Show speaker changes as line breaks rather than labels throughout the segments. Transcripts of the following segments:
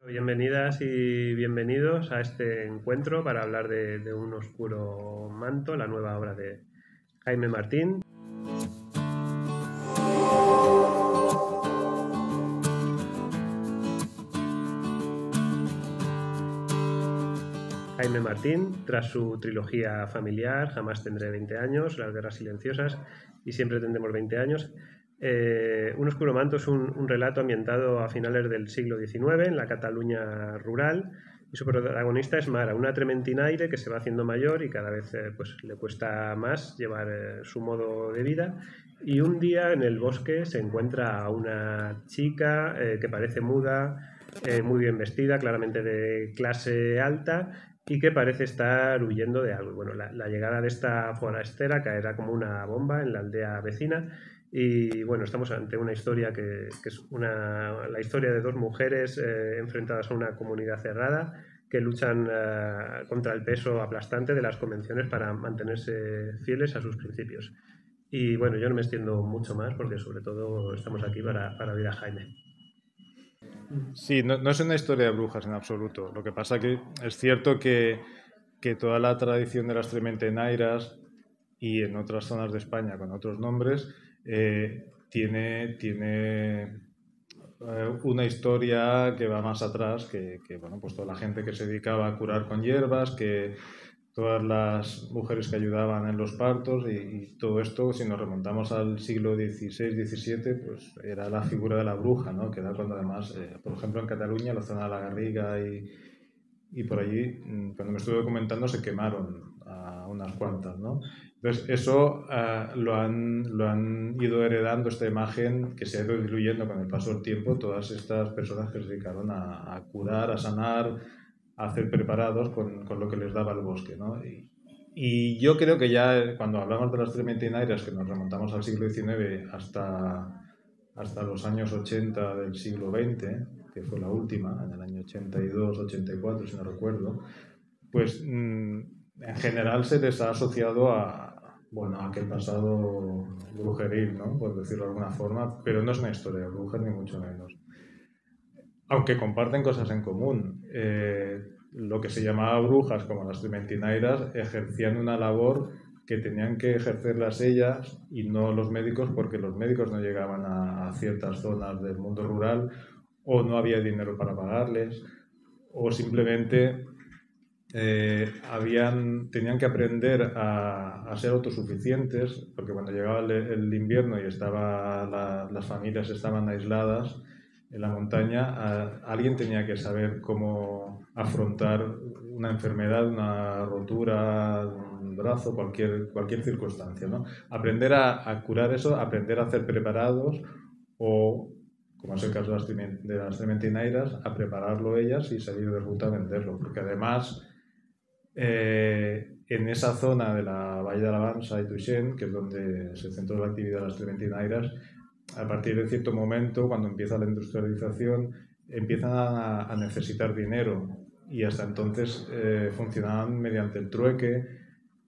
Bienvenidas y bienvenidos a este encuentro para hablar de Un oscuro manto, la nueva obra de Jaime Martín. Jaime Martín, tras su trilogía familiar, Jamás tendré 20 años, Las guerras silenciosas y Siempre tendremos 20 años, Un oscuro manto es un relato ambientado a finales del siglo XIX en la Cataluña rural y su protagonista es Mara, una trementinaire que se va haciendo mayor y cada vez pues, le cuesta más llevar su modo de vida, y un día en el bosque se encuentra a una chica que parece muda, muy bien vestida, claramente de clase alta, y que parece estar huyendo de algo. Bueno, la llegada de esta forastera caerá como una bomba en la aldea vecina. Y bueno, estamos ante una historia que es la historia de dos mujeres enfrentadas a una comunidad cerrada que luchan contra el peso aplastante de las convenciones para mantenerse fieles a sus principios. Y bueno, yo no me extiendo mucho más porque sobre todo estamos aquí para oír a Jaime.
Sí, no es una historia de brujas en absoluto. Lo que pasa que es cierto que toda la tradición de las trementenairas y en otras zonas de España con otros nombres tiene una historia que va más atrás, bueno, pues toda la gente que se dedicaba a curar con hierbas, que todas las mujeres que ayudaban en los partos y todo esto, si nos remontamos al siglo XVI-XVII, pues era la figura de la bruja, ¿no? Que era cuando además, por ejemplo, en Cataluña, la zona de la Garriga y por allí, cuando me estuve documentando, se quemaron a unas cuantas, ¿no? Entonces, eso lo han ido heredando, esta imagen que se ha ido diluyendo con el paso del tiempo, todas estas personas que se dedicaron a curar, a sanar, a hacer preparados con lo que les daba el bosque, ¿no? Y yo creo que ya cuando hablamos de las trementinairas, que nos remontamos al siglo XIX hasta los años 80 del siglo XX, que fue la última, en el año 82, 84, si no recuerdo, pues en general se les ha asociado bueno, a aquel pasado brujeril, ¿no? Por decirlo de alguna forma, pero no es una historia de brujas ni mucho menos. Aunque comparten cosas en común. Lo que se llamaba brujas, como las trementinairas, ejercían una labor que tenían que ejercerlas ellas y no los médicos, porque los médicos no llegaban a ciertas zonas del mundo rural, o no había dinero para pagarles, o simplemente tenían que aprender a ser autosuficientes, porque cuando llegaba el invierno y las familias estaban aisladas en la montaña, alguien tenía que saber cómo afrontar una enfermedad, una rotura, un brazo, cualquier circunstancia, ¿no? Aprender a curar eso, aprender a hacer preparados o, como es el caso de las trementinairas, a prepararlo ellas y salir de ruta a venderlo, porque además en esa zona de la Valle de Alabanza y Tuixén, que es donde se centró la actividad de las trementinairas, a partir de cierto momento, cuando empieza la industrialización, empiezan a necesitar dinero y hasta entonces funcionaban mediante el trueque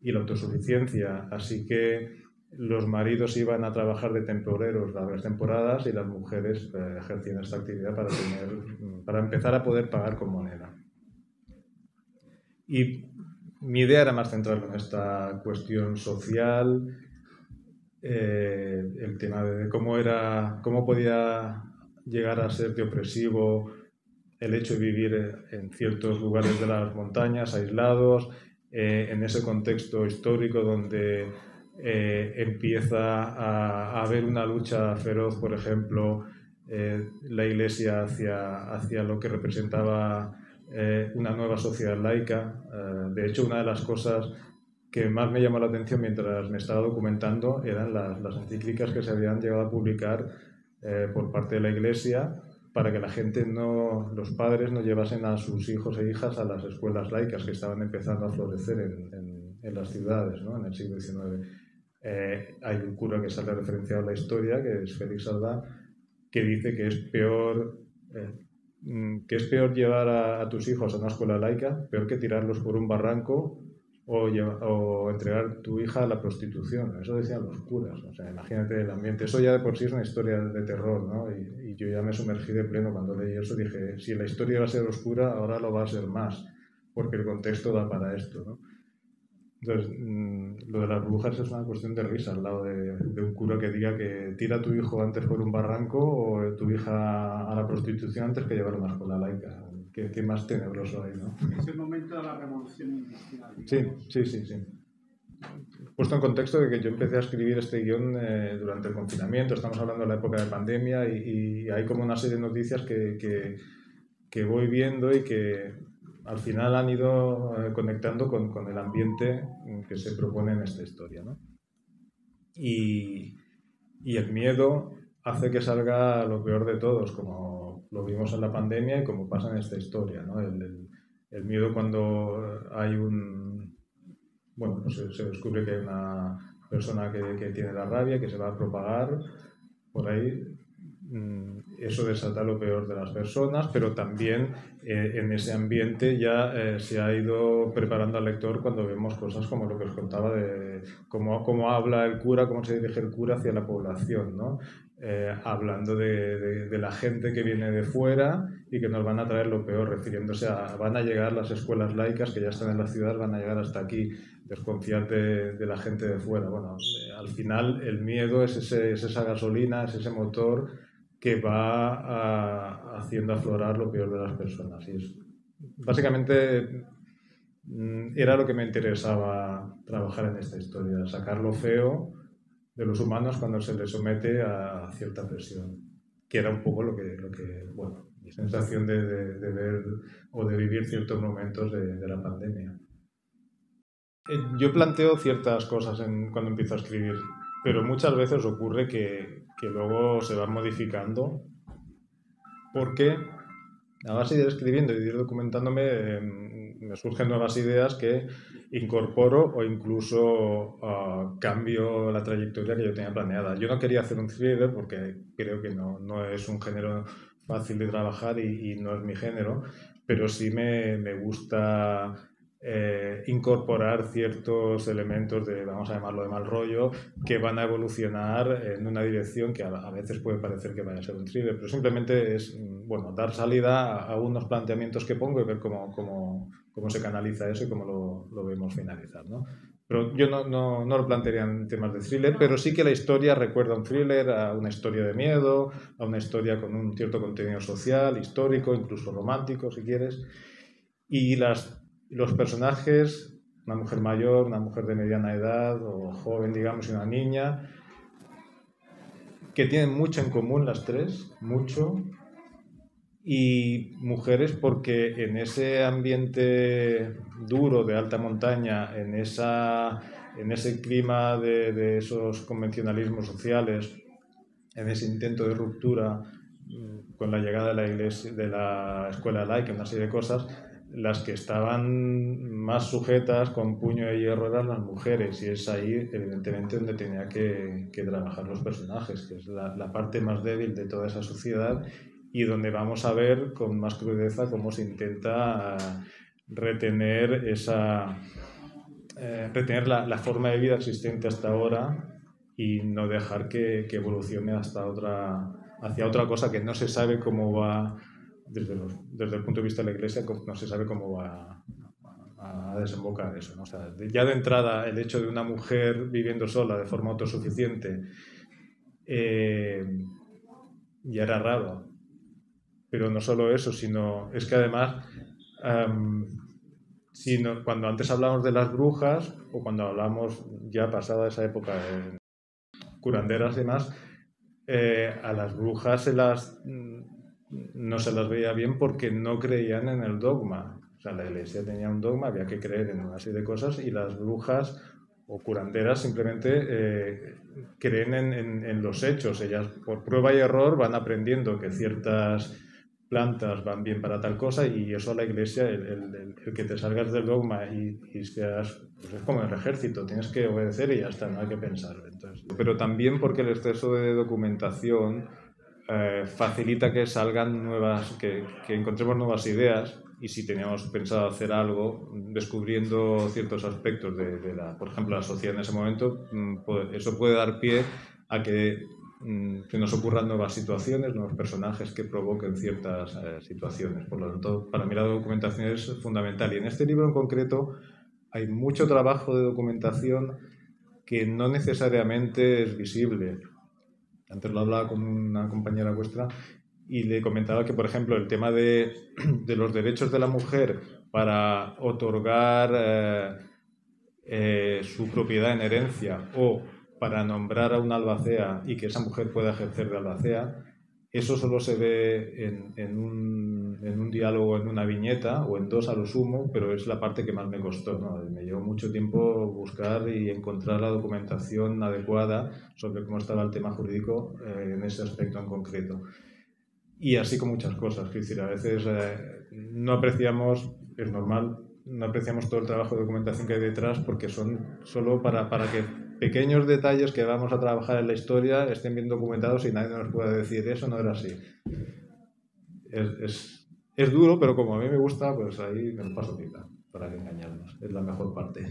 y la autosuficiencia. Así que los maridos iban a trabajar de temporeros largas temporadas y las mujeres ejercían esta actividad para empezar a poder pagar con moneda. Y mi idea era más centrarme en esta cuestión social, el tema de cómo podía llegar a ser de opresivo el hecho de vivir en ciertos lugares de las montañas, aislados, en ese contexto histórico donde empieza a haber una lucha feroz, por ejemplo, la Iglesia hacia lo que representaba una nueva sociedad laica. De hecho, una de las cosas que más me llamó la atención mientras me estaba documentando eran las encíclicas que se habían llegado a publicar por parte de la Iglesia para que la gente los padres no llevasen a sus hijos e hijas a las escuelas laicas que estaban empezando a florecer en las ciudades, ¿no? En el siglo XIX. Hay un cura que sale referenciado en la historia, que es Félix Saldá, que dice que es peor llevar a tus hijos a una escuela laica, peor que tirarlos por un barranco o entregar tu hija a la prostitución. Eso decían los curas. O sea, imagínate el ambiente. Eso ya de por sí es una historia de terror, ¿no? Y yo ya me sumergí de pleno cuando leí eso. Dije, si la historia va a ser oscura, ahora lo va a ser más, porque el contexto da para esto, ¿no? Entonces, lo de las brujas es una cuestión de risa al lado de un cura que diga que tira a tu hijo antes por un barranco o tu hija a la prostitución antes que llevar una escuela laica. ¿Qué más tenebroso hay, ¿no?
Es el momento de la revolución industrial.
Sí. Puesto en contexto de que yo empecé a escribir este guión durante el confinamiento, estamos hablando de la época de pandemia y hay como una serie de noticias que voy viendo y que al final han ido conectando con el ambiente que se propone en esta historia, ¿no? Y el miedo hace que salga lo peor de todos, como lo vimos en la pandemia y como pasa en esta historia, ¿no? El miedo cuando hay bueno, pues se descubre que hay una persona que tiene la rabia, que se va a propagar por ahí. Eso desata lo peor de las personas, pero también en ese ambiente ya se ha ido preparando al lector cuando vemos cosas como lo que os contaba de cómo habla el cura, cómo se dirige el cura hacia la población, ¿no? Hablando de la gente que viene de fuera y que nos van a traer lo peor, refiriéndose a van a llegar las escuelas laicas que ya están en la ciudad, van a llegar hasta aquí, desconfiar de la gente de fuera. Bueno, al final el miedo es esa gasolina, es ese motor que va haciendo aflorar lo peor de las personas. Y básicamente era lo que me interesaba trabajar en esta historia, sacar lo feo de los humanos cuando se les somete a cierta presión, que era un poco lo que bueno, mi sensación de ver o de vivir ciertos momentos de la pandemia. Yo planteo ciertas cosas cuando empiezo a escribir, pero muchas veces ocurre que luego se van modificando porque a base de ir escribiendo y de ir documentándome me surgen nuevas ideas que incorporo o incluso cambio la trayectoria que yo tenía planeada. Yo no quería hacer un thriller porque creo que no es un género fácil de trabajar y no es mi género, pero sí me gusta incorporar ciertos elementos de, vamos a llamarlo de mal rollo, que van a evolucionar en una dirección que a veces puede parecer que vaya a ser un thriller, pero simplemente es, bueno, dar salida a unos planteamientos que pongo y ver cómo se canaliza eso y cómo lo vemos finalizar, ¿no? Pero yo no lo plantearía en temas de thriller, pero sí que la historia recuerda a un thriller, a una historia de miedo, a una historia con un cierto contenido social, histórico, incluso romántico, si quieres. Y los personajes, una mujer mayor, una mujer de mediana edad o joven, digamos, y una niña, que tienen mucho en común las tres, mucho, y mujeres porque en ese ambiente duro de alta montaña, en ese clima de esos convencionalismos sociales, en ese intento de ruptura con la llegada de la iglesia, de la escuela laica, una serie de cosas, las que estaban más sujetas con puño de hierro eran las mujeres, y es ahí evidentemente donde tenía que trabajar los personajes, que es la parte más débil de toda esa sociedad y donde vamos a ver con más crudeza cómo se intenta retener la forma de vida existente hasta ahora y no dejar que evolucione hacia otra cosa que no se sabe cómo va, desde el punto de vista de la Iglesia, no se sabe cómo va a desembocar eso, ¿no? O sea, ya de entrada el hecho de una mujer viviendo sola de forma autosuficiente ya era raro, pero no solo eso, sino es que además cuando antes hablamos de las brujas o cuando hablamos ya pasada esa época de curanderas y demás, a las brujas no se las veía bien porque no creían en el dogma. O sea, la iglesia tenía un dogma, había que creer en una serie de cosas, y las brujas o curanderas simplemente creen en los hechos. Ellas, por prueba y error, van aprendiendo que ciertas plantas van bien para tal cosa, y eso a la iglesia, el que te salgas del dogma y seas, pues es como el ejército, tienes que obedecer y ya está, no hay que pensar. Entonces, pero también porque el exceso de documentación facilita que salgan que encontremos nuevas ideas, y si teníamos pensado hacer algo, descubriendo ciertos aspectos por ejemplo, la sociedad en ese momento, eso puede dar pie a que nos ocurran nuevas situaciones, nuevos personajes que provoquen ciertas situaciones. Por lo tanto, para mí la documentación es fundamental. Y en este libro en concreto hay mucho trabajo de documentación que no necesariamente es visible. Antes lo hablaba con una compañera vuestra y le comentaba que, por ejemplo, el tema de los derechos de la mujer para otorgar su propiedad en herencia o para nombrar a una albacea y que esa mujer pueda ejercer de albacea, eso solo se ve en un diálogo, en una viñeta o en dos a lo sumo, pero es la parte que más me costó, ¿no? Me llevó mucho tiempo buscar y encontrar la documentación adecuada sobre cómo estaba el tema jurídico en ese aspecto en concreto. Y así con muchas cosas, es decir, a veces no apreciamos, es normal, no apreciamos todo el trabajo de documentación que hay detrás porque son solo para que pequeños detalles que vamos a trabajar en la historia estén bien documentados y nadie nos pueda decir eso no era así. Es duro, pero como a mí me gusta, pues ahí me lo paso pipa, para que engañarnos. Es la mejor parte.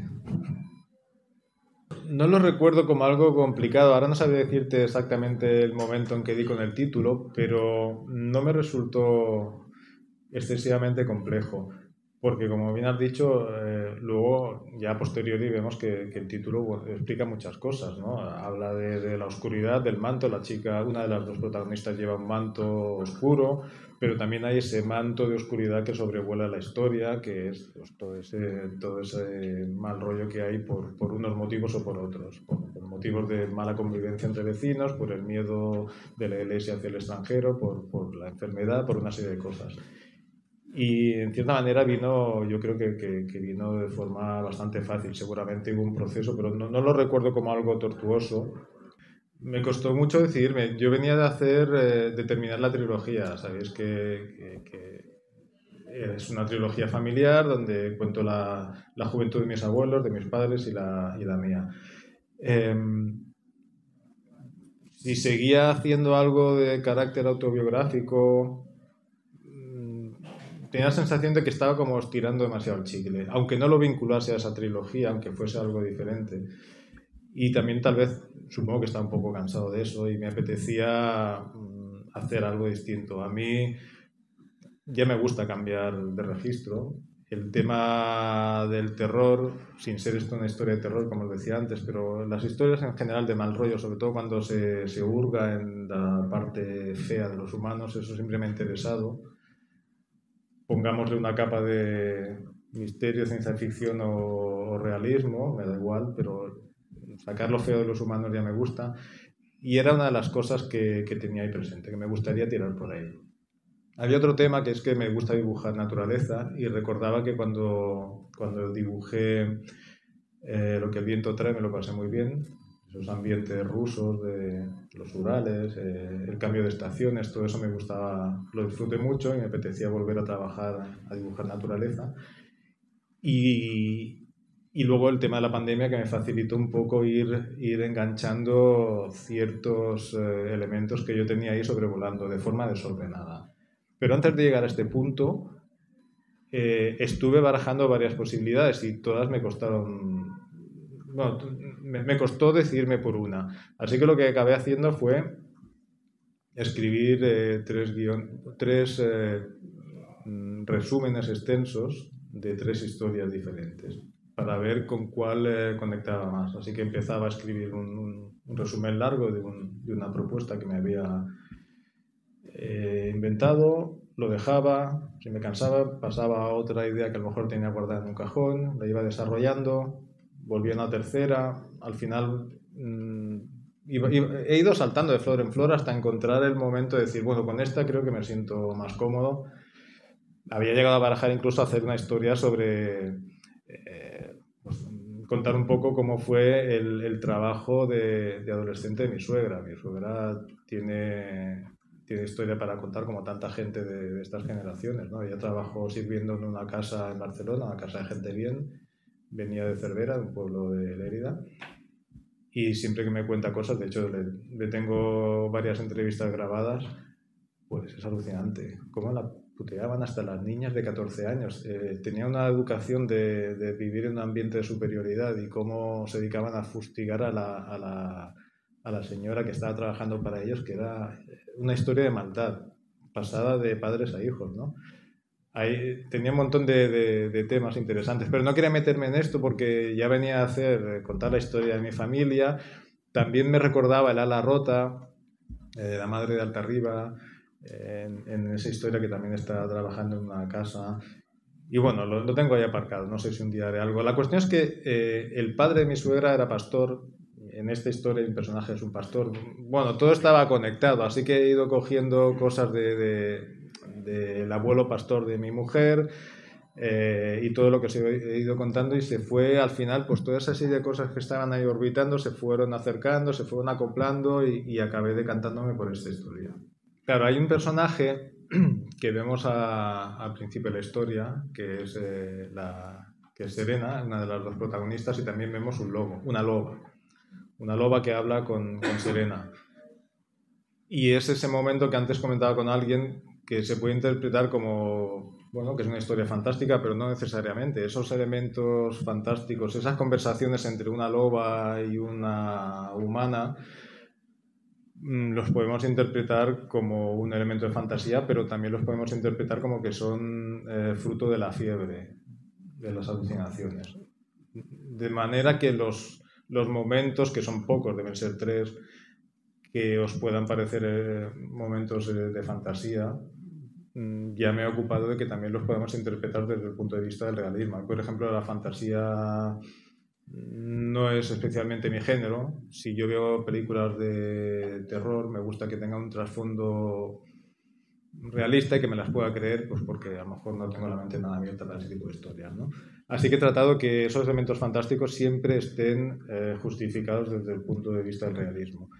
No lo recuerdo como algo complicado. Ahora no sabría decirte exactamente el momento en que di con el título, pero no me resultó excesivamente complejo. Porque, como bien has dicho, luego, ya a posteriori, vemos que el título explica muchas cosas, ¿no? Habla de la oscuridad, del manto. La chica, una de las dos protagonistas, lleva un manto oscuro, pero también hay ese manto de oscuridad que sobrevuela la historia, que es pues, todo ese mal rollo que hay por unos motivos o por otros. Por motivos de mala convivencia entre vecinos, por el miedo de la iglesia hacia el extranjero, por la enfermedad, por una serie de cosas. Y en cierta manera yo creo que vino de forma bastante fácil. Seguramente hubo un proceso, pero no lo recuerdo como algo tortuoso. Me costó mucho decidirme. Yo venía de terminar la trilogía. Sabéis que es una trilogía familiar donde cuento la juventud de mis abuelos, de mis padres y la mía. Si seguía haciendo algo de carácter autobiográfico, tenía la sensación de que estaba como estirando demasiado el chicle, aunque no lo vinculase a esa trilogía, aunque fuese algo diferente. Y también tal vez, supongo que estaba un poco cansado de eso y me apetecía hacer algo distinto. A mí ya me gusta cambiar de registro. El tema del terror, sin ser esto una historia de terror, como os decía antes, pero las historias en general de mal rollo, sobre todo cuando se hurga en la parte fea de los humanos, eso siempre me ha interesado. Pongámosle una capa de misterio, ciencia ficción o realismo, me da igual, pero sacar lo feo de los humanos ya me gusta. Y era una de las cosas que tenía ahí presente, que me gustaría tirar por ahí. Había otro tema que es que me gusta dibujar naturaleza y recordaba que cuando dibujé Lo que el viento trae me lo pasé muy bien. Esos ambientes rusos de los Urales, el cambio de estaciones, todo eso me gustaba, lo disfruté mucho y me apetecía volver a trabajar, a dibujar naturaleza. Y luego el tema de la pandemia que me facilitó un poco ir enganchando ciertos elementos que yo tenía ahí sobrevolando de forma desordenada. Pero antes de llegar a este punto, estuve barajando varias posibilidades y todas me costaron... Bueno, me costó decidirme por una. Así que lo que acabé haciendo fue escribir tres resúmenes extensos de 3 historias diferentes para ver con cuál conectaba más. Así que empezaba a escribir un resumen largo de una propuesta que me había inventado, lo dejaba, si me cansaba pasaba a otra idea que a lo mejor tenía guardada en un cajón, la iba desarrollando, volvía a una tercera, al final he ido saltando de flor en flor hasta encontrar el momento de decir, bueno, con esta creo que me siento más cómodo. Había llegado a barajar incluso a hacer una historia sobre pues, contar un poco cómo fue el trabajo de adolescente de mi suegra. Mi suegra tiene historia para contar como tanta gente de estas generaciones, ¿no? Ella trabajó sirviendo en una casa en Barcelona, una casa de gente bien, venía de Cervera, de un pueblo de Lérida, y siempre que me cuenta cosas, de hecho le tengo varias entrevistas grabadas, pues es alucinante. Cómo la puteaban hasta las niñas de 14 años. Tenía una educación de vivir en un ambiente de superioridad y cómo se dedicaban a fustigar a la señora que estaba trabajando para ellos, que era una historia de maldad, pasada de padres a hijos, ¿no? Ahí tenía un montón de temas interesantes, pero no quería meterme en esto porque ya venía a contar la historia de mi familia. También me recordaba el ala rota, la madre de Altarriba, en esa historia que también está trabajando en una casa. Y bueno, lo tengo ahí aparcado, no sé si un día haré algo. La cuestión es que el padre de mi suegra era pastor. En esta historia un personaje es un pastor. Bueno, todo estaba conectado, así que he ido cogiendo cosas del abuelo pastor de mi mujer, y todo lo que os he ido contando, y se fue al final, pues toda esa serie de cosas que estaban ahí orbitando se fueron acercando, se fueron acoplando y acabé decantándome por esta historia. Claro, hay un personaje que vemos al principio de la historia, que es Serena, una de las dos protagonistas, y también vemos un lobo, una loba que habla con Serena. Y es ese momento que antes comentaba con alguien que se puede interpretar como, bueno, que es una historia fantástica, pero no necesariamente. Esos elementos fantásticos, esas conversaciones entre una loba y una humana, los podemos interpretar como un elemento de fantasía, pero también los podemos interpretar como que son fruto de la fiebre, de las alucinaciones. De manera que los momentos, que son pocos, deben ser 3, que os puedan parecer momentos de fantasía, ya me he ocupado de que también los podemos interpretar desde el punto de vista del realismo. Por ejemplo, la fantasía no es especialmente mi género. Si yo veo películas de terror, me gusta que tengan un trasfondo realista y que me las pueda creer, pues porque a lo mejor no tengo la mente nada abierta para ese tipo de historias, ¿no? Así que he tratado que esos elementos fantásticos siempre estén justificados desde el punto de vista del realismo.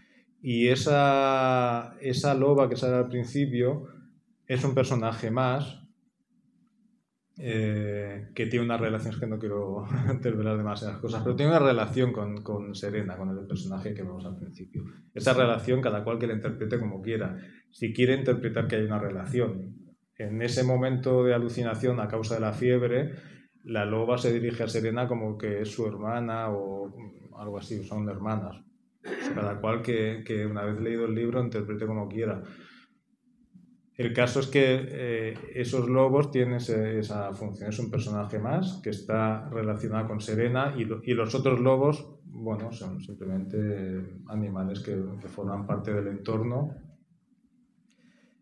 Y esa loba que sale al principio es un personaje más que tiene unas relaciones, que no quiero desvelar demasiadas cosas, pero tiene una relación con Serena, con el personaje que vemos al principio. Esa relación cada cual que la interprete como quiera. Si quiere interpretar que hay una relación, en ese momento de alucinación a causa de la fiebre, la loba se dirige a Serena como que es su hermana o algo así, son hermanas. Cada cual que una vez leído el libro interprete como quiera. El caso es que esos lobos tienen esa función, es un personaje más que está relacionado con Serena, y los otros lobos, bueno, son simplemente animales que forman parte del entorno.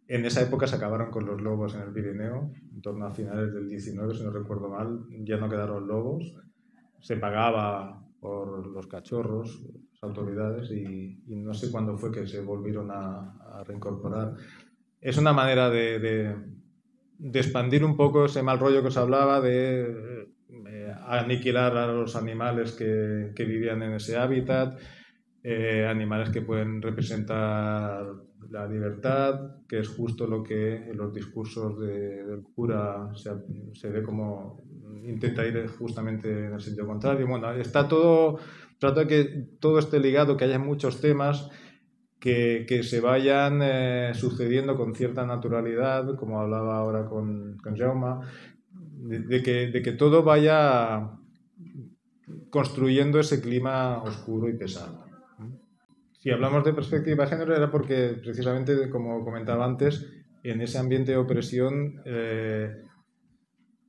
En esa época se acabaron con los lobos en el Pirineo, en torno a finales del 19, si no recuerdo mal, ya no quedaron lobos, se pagaba por los cachorros, las autoridades, y no sé cuándo fue que se volvieron a reincorporar. Es una manera de expandir un poco ese mal rollo que os hablaba, de aniquilar a los animales que vivían en ese hábitat, animales que pueden representar la libertad, que es justo lo que en los discursos del cura se ve como intenta ir justamente en el sentido contrario. Bueno, está todo, trato de que todo esté ligado, que haya muchos temas que se vayan sucediendo con cierta naturalidad, como hablaba ahora con Jaume, de que todo vaya construyendo ese clima oscuro y pesado. Si hablamos de perspectiva de género era porque, precisamente, como comentaba antes, en ese ambiente de opresión,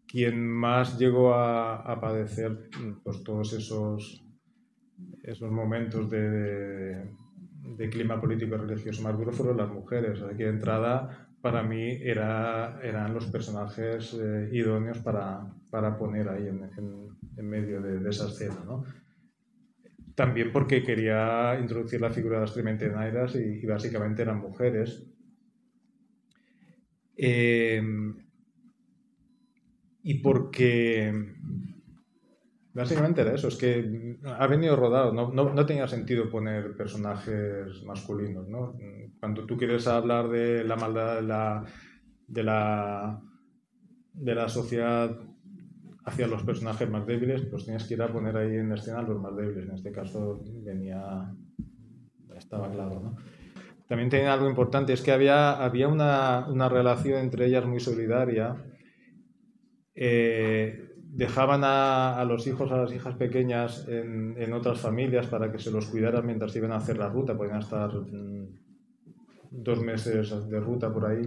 quien más llegó a padecer pues todos esos momentos de clima político y religioso más duro fueron las mujeres. Así que de entrada, para mí, eran los personajes idóneos para poner ahí en medio de esa escena, ¿no? También porque quería introducir la figura de las trementinairas y básicamente eran mujeres. Y porque básicamente era eso, es que ha venido rodado, no tenía sentido poner personajes masculinos, ¿no? Cuando tú quieres hablar de la maldad de la sociedad hacia los personajes más débiles, pues tienes que ir a poner ahí en escena a los más débiles. En este caso estaba claro, ¿no? también tenía algo importante, es que había una relación entre ellas muy solidaria. Dejaban a los hijos, a las hijas pequeñas en otras familias para que se los cuidaran mientras iban a hacer la ruta, podían estar 2 meses de ruta por ahí.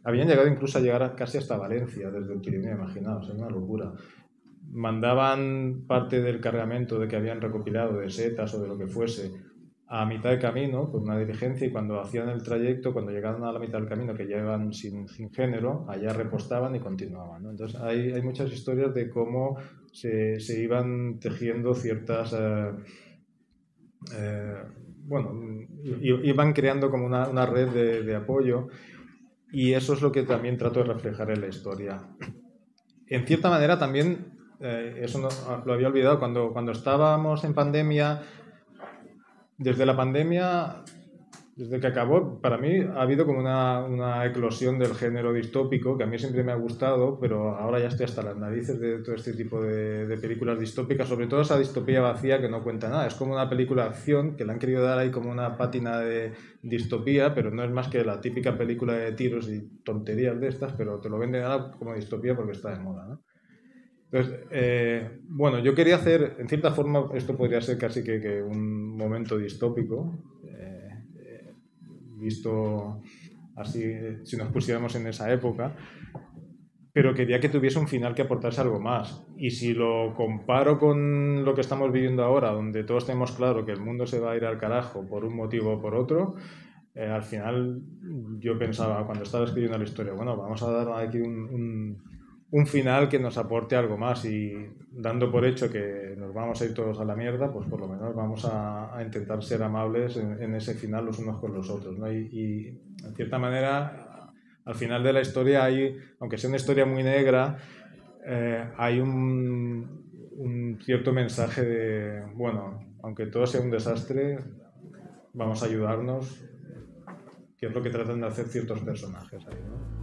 Habían llegado incluso a llegar casi hasta Valencia desde el Pirineo, imaginaos, es una locura. Mandaban parte del cargamento de que habían recopilado de setas o de lo que fuese a mitad de camino por una diligencia, y cuando hacían el trayecto, cuando llegaban a la mitad del camino, que ya iban sin género, allá repostaban y continuaban, ¿no? Entonces hay muchas historias de cómo se iban tejiendo ciertas... bueno, iban creando como una red de apoyo, y eso es lo que también trato de reflejar en la historia. En cierta manera también, eso lo había olvidado, cuando estábamos en pandemia, desde la pandemia, desde que acabó, para mí ha habido como una eclosión del género distópico, que a mí siempre me ha gustado, pero ahora ya estoy hasta las narices de todo este tipo de películas distópicas, sobre todo esa distopía vacía que no cuenta nada. Es como una película de acción que le han querido dar ahí como una pátina de distopía, pero no es más que la típica película de tiros y tonterías de estas, pero te lo venden ahora como distopía porque está de moda, ¿no? Entonces, bueno, yo quería hacer, en cierta forma, esto podría ser casi que un momento distópico, visto así, si nos pusiéramos en esa época, pero quería que tuviese un final que aportase algo más. Y si lo comparo con lo que estamos viviendo ahora, donde todos tenemos claro que el mundo se va a ir al carajo por un motivo o por otro, al final yo pensaba, cuando estaba escribiendo la historia, bueno, vamos a dar aquí un final que nos aporte algo más, y dando por hecho que nos vamos a ir todos a la mierda, pues por lo menos vamos a intentar ser amables en ese final los unos con los otros, ¿no? Y en cierta manera, al final de la historia hay, aunque sea una historia muy negra, hay un cierto mensaje de, bueno, aunque todo sea un desastre, vamos a ayudarnos, que es lo que tratan de hacer ciertos personajes ahí, ¿no?